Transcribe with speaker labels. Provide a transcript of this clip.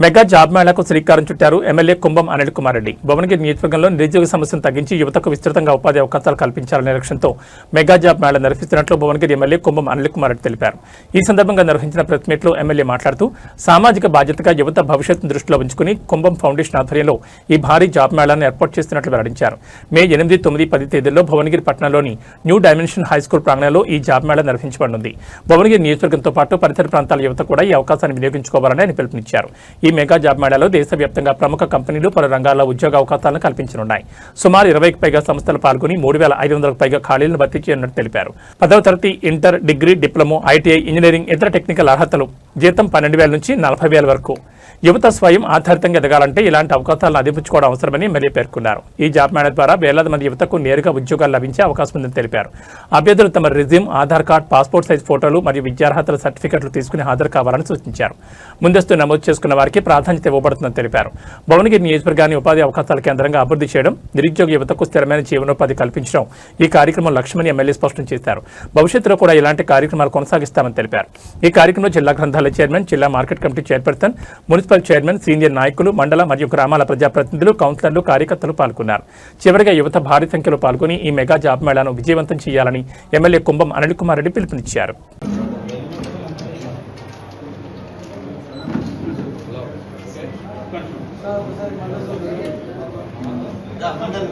Speaker 1: Mega job మేళాకు శ్రీకారం చుట్టారు MLA కుంభం అనిల్ కుమార్ రెడ్డి. భువనగిరి నియోజకవర్గంలో నిరుద్యోగ సమస్యను తగ్గించి యువతకు విస్తృతంగా ఉపాధి అవకాశాలు కల్పించాలనే లక్ష్యంతో మెగా జాబ్ మేళా నిర్వహిస్తున్నట్లు భువనగిరి ఎమ్మెల్యే కుంభం అనిల్ కుమార్ రెడ్డి తెలిపారు. ఈ సందర్భంగా నిర్వహించిన ప్రెస్ మీట్లో ఎమ్మెల్యే మాట్లాడుతూ సామాజిక బాధ్యతగా యువత భవిష్యత్తును దృష్టిలో ఉంచుకుని కుంభం ఫౌండేషన్ ఆధ్వర్యంలో ఈ భారీ జాబ్ మేళాను ఏర్పాటు చేస్తున్నట్లు వెల్లడించారు. మే 8, 9, 10 తేదీల్లో భువనగిరి పట్టణంలోని న్యూ డైమెన్షన్ హై స్కూల్ ప్రాంగణంలో ఈ జాబ్ మేళా నిర్వహించబడనుంది. భువనగిరి నియోజకవర్గంతో పాటు పరిసర ప్రాంతాల యువత కూడా ఈ అవకాశాన్ని వినియోగించుకోవాలని ఆయన పిలుపునిచ్చారు. ఈ మెగా జాబ్ మేళాలో దేశవ్యాప్తంగా ప్రముఖ కంపెనీలు పలు రంగాల్లో ఉద్యోగ అవకాశాలను కల్పించనున్నాయి. సుమారు 20కి పైగా సంస్థలు పాల్గొని 3,500కు పైగా ఖాళీలను భర్తీ చేయనున్నట్టు తెలిపారు. 10వ తరగతి, inter, degree, diploma, ITI, engineering, ఇతర టెక్నికల్ అర్హతలు, జీతం 12,000 నుంచి 40,000 వరకు. యువత స్వయం ఆధారితంగా ఎదగాలంటే ఇలాంటి అవకాశాలను అందిపుచ్చుకోవడం అవసరమని ఎమ్మెల్యే పేర్కొన్నారు. ఈ జాబ్ మేళా ద్వారా వేలాది మంది యువతకు నేరుగా ఉద్యోగాలు లభించే అవకాశం ఉందని తెలిపారు. అభ్యర్థులు తమ resume, Aadhaar card, passport size ఫోటోలు మరియు విద్యార్హతల సర్టిఫికెట్లు తీసుకుని హాజరు కావాలని సూచించారు. ముందస్తు నమోదు చేసుకున్న వారికి ప్రాధాన్యత ఇవ్వబడుతుందని తెలిపారు. భువనగిరి నియోజకవర్గాన్ని ఉపాధి అవకాశాల కేంద్రంగా అభివృద్ధి చేయడం, నిరుద్యోగ యువతకు స్థిరమైన జీవనోపాధి కల్పించడం ఈ కార్యక్రమం లక్ష్యమని ఎమ్మెల్యే స్పష్టం చేశారు. భవిష్యత్తులో కూడా ఇలాంటి కార్యక్రమాలు కొనసాగిస్తామని తెలిపారు. ఈ కార్యక్రమంలో జిల్లా గ్రంథాలయ చైర్మన్, జిల్లా market committee chairperson, municipal chairman, senior నాయకులు, మండల మరియు గ్రామాల ప్రజాప్రతినిధులు, కౌన్సిలర్లు, కార్యకర్తలు పాల్గొన్నారు. చివరిగా యువత భారీ సంఖ్యలో పాల్గొని ఈ మెగా జాబ్ మేళాను విజయవంతం చేయాలని ఎమ్మెల్యే కుంభం అనిల్ కుమార్ రెడ్డి పిలుపునిచ్చారు.
Speaker 2: మండలం